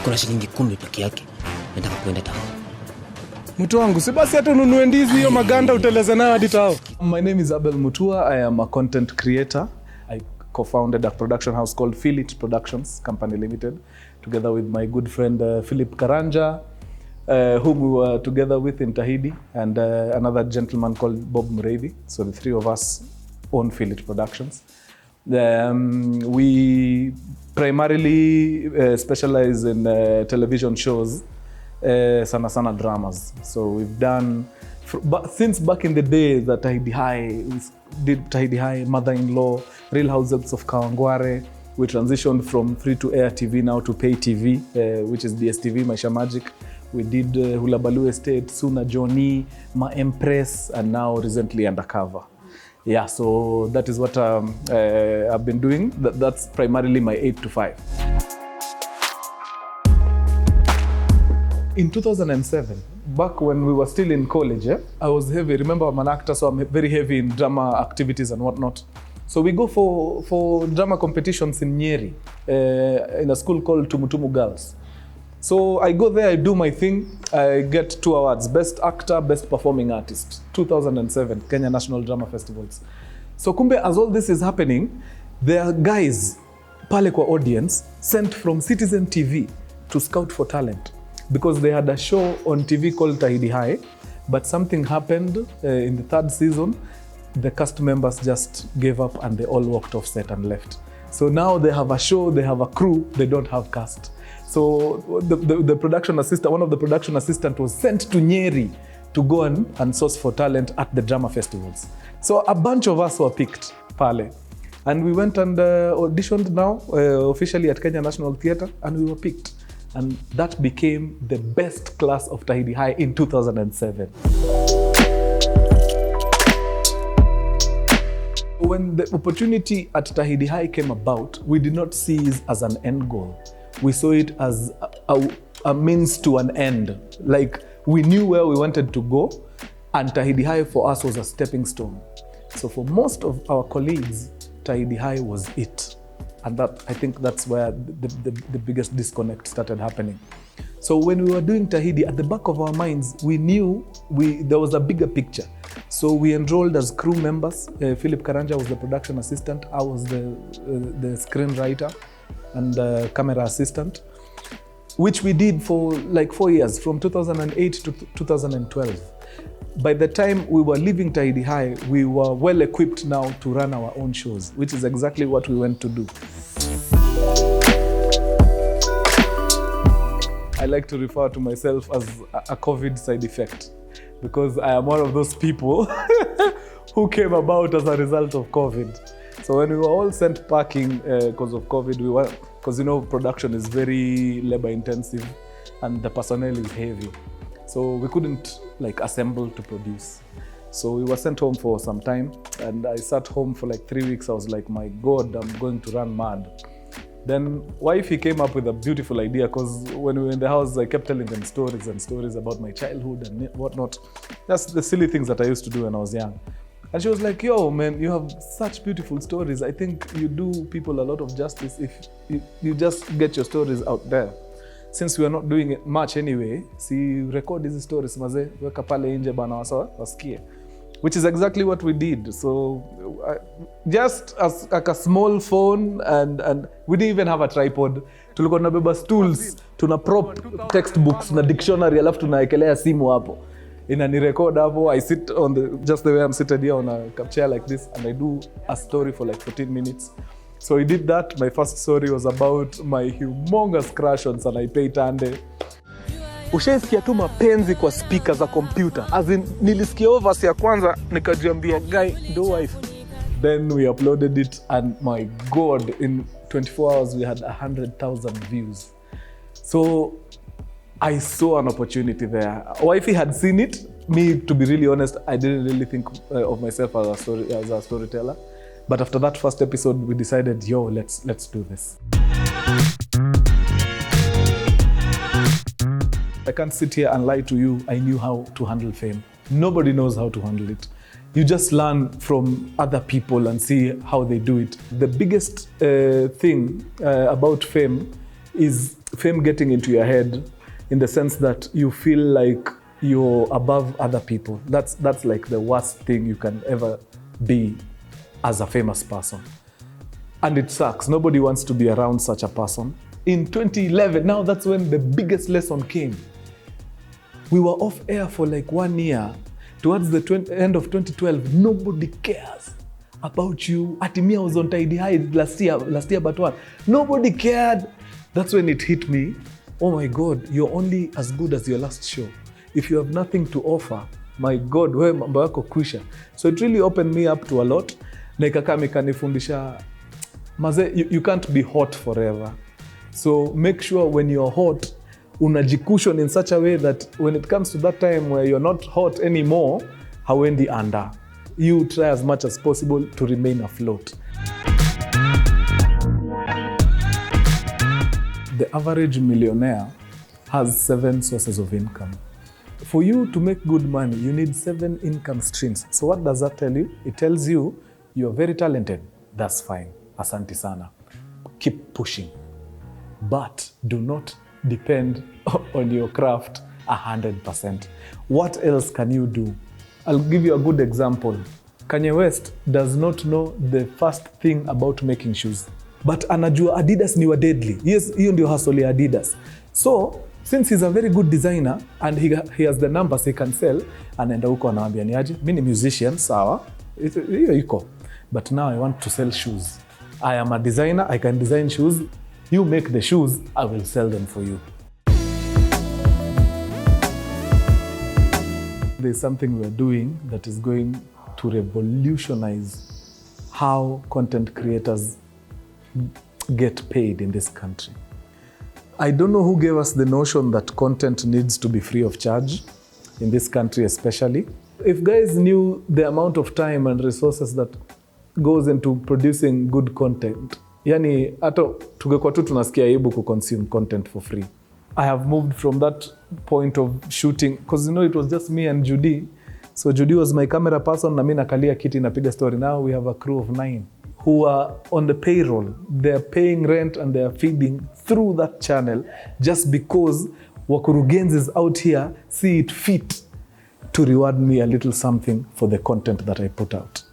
Kuna shilingi 10 peke yake. Nataka kwenda town. Mtu wangu, si basi hata ununue ndizi hiyo maganda uteleze nayo hadi town. My name is Abel Mutua. I am a content creator. I co-founded a production house called Feel It Productions Company Limited together with my good friend Philip Karanja, whom we were together with in Tahidi, and another gentleman called Bob Mureithi. So the three of us own Feel It Productions. We primarily specialize in television shows, sana dramas. So we've done, since back in the day that Tahidi High, we did Tahidi High, Mother-in-Law, Real Housewives of Kawangware. We transitioned from free-to-air TV now to pay TV, which is DSTV, Maisha Magic. We did Hula Baloo Estate, Suna Johnny, Ma Empress, and now recently Undercover. Yeah, so that is what I've been doing. That's primarily my 8 to 5. In 2007, back when we were still in college, I was heavy. Remember, I'm an actor, so I'm very heavy in drama activities and whatnot. So we go for drama competitions in Nyeri, in a school called Tumutumu Girls. So I go there, I do my thing, I get 2 awards, Best Actor, Best Performing Artist, 2007, Kenya National Drama Festivals. So kumbe, as all this is happening, there are guys, pale kwa audience, sent from Citizen TV to scout for talent. Because they had a show on TV called Tahidi High, but something happened in the 3rd season. The cast members just gave up and they all walked off set and left. So now they have a show, they have a crew, they don't have cast. So the production assistant, one of the production assistants was sent to Nyeri to go and source for talent at the drama festivals. So a bunch of us were picked pale. And we went and auditioned now officially at Kenya National Theatre, and we were picked. And that became the best class of Tahidi High in 2007. When the opportunity at Tahidi High came about, we did not see it as an end goal. We saw it as a means to an end. Like, we knew where we wanted to go, and Tahidi High for us was a stepping stone. So for most of our colleagues, Tahidi High was it. And that, I think that's where the biggest disconnect started happening. So when we were doing Tahidi, at the back of our minds, we knew there was a bigger picture. So we enrolled as crew members. Philip Karanja was the production assistant. I was the screenwriter and the camera assistant, which we did for like 4 years, from 2008 to 2012. By the time we were leaving Tahidi High, we were well equipped now to run our own shows, which is exactly what we went to do. I like to refer to myself as a COVID side effect, because I am one of those people who came about as a result of COVID. So when we were all sent packing because of COVID, because production is very labor intensive and the personnel is heavy. So we couldn't assemble to produce. So we were sent home for some time, and I sat home for 3 weeks. I was like, my God, I'm going to run mad. Then wifey came up with a beautiful idea, because when we were in the house, I kept telling them stories and stories about my childhood and whatnot. That's the silly things that I used to do when I was young. And she was like, yo, man, you have such beautiful stories. I think you do people a lot of justice if you just get your stories out there. Since we are not doing it much anyway, see, record these stories, maze, weka pale nje bana wasikie. Which is exactly what we did. So just as a small phone, and we didn't even have a tripod. Tulikuwa tunabeba stools, tuna prop textbooks na dictionary, alafu tunaekelea simu hapo. Inani record hapo. I sit on just the way I'm seated here on a chair like this, and I do a story for 14 minutes. So we did that. My first story was about my humongous crush on Sanaipei Tande. Ushaisikia tu mapenzi kwa speaker za computer. As in, nilisikia verse ya kwanza, nikajiambia guy, do wife. Then we uploaded it, and my God, in 24 hours we had 100,000 views. So I saw an opportunity there. Wifey had seen it. Me, to be really honest, I didn't really think of myself as a storyteller. But after that first episode, we decided, yo, let's do this. I can't sit here and lie to you. I knew how to handle fame. Nobody knows how to handle it. You just learn from other people and see how they do it. The biggest thing about fame is fame getting into your head, in the sense that you feel like you're above other people. That's like the worst thing you can ever be as a famous person. And it sucks. Nobody wants to be around such a person. In 2011, now that's when the biggest lesson came. We were off air for like 1 year. Towards the end of 2012, nobody cares about you. Atimia was on Tahidi High last year but one. Nobody cared. That's when it hit me. Oh my God, you're only as good as your last show. If you have nothing to offer, my God, wewe mambo yako kwisha. So it really opened me up to a lot. Na ikakama ikanifundisha, maze, you can't be hot forever. So make sure when you're hot, unajikushon in such a way that when it comes to that time where you're not hot anymore, hauendi under. You try as much as possible to remain afloat. The average millionaire has 7 sources of income. For you to make good money, you need 7 income streams. So what does that tell you? It tells you you're very talented. That's fine. Asante sana. Keep pushing. But do not depend on your craft 100%. What else can you do? I'll give you a good example. Kanye West does not know the first thing about making shoes. But anajua Adidas ni wa deadly. Yes, hiyo ndio hustle ya Adidas. So, since he's a very good designer and he has the numbers he can sell, anaenda huko anawaambia ni aje, mimi ni musician, sawa. Hiyo iko. But now I want to sell shoes. I am a designer, I can design shoes. You make the shoes, I will sell them for you. There's something we're doing that is going to revolutionize how content creators get paid in this country. I don't know who gave us the notion that content needs to be free of charge, in this country especially. If guys knew the amount of time and resources that goes into producing good content, yani hata tungekuwa tu tunasikia aibu ku consume content for free. I have moved from that point of shooting, because it was just me and Judy. So Judy was my camera person na mimi nakalia kiti napiga story. Now we have a crew of 9 who are on the payroll. They're paying rent and they're feeding through that channel just because wakurugenzis out here see it fit to reward me a little something for the content that I put out.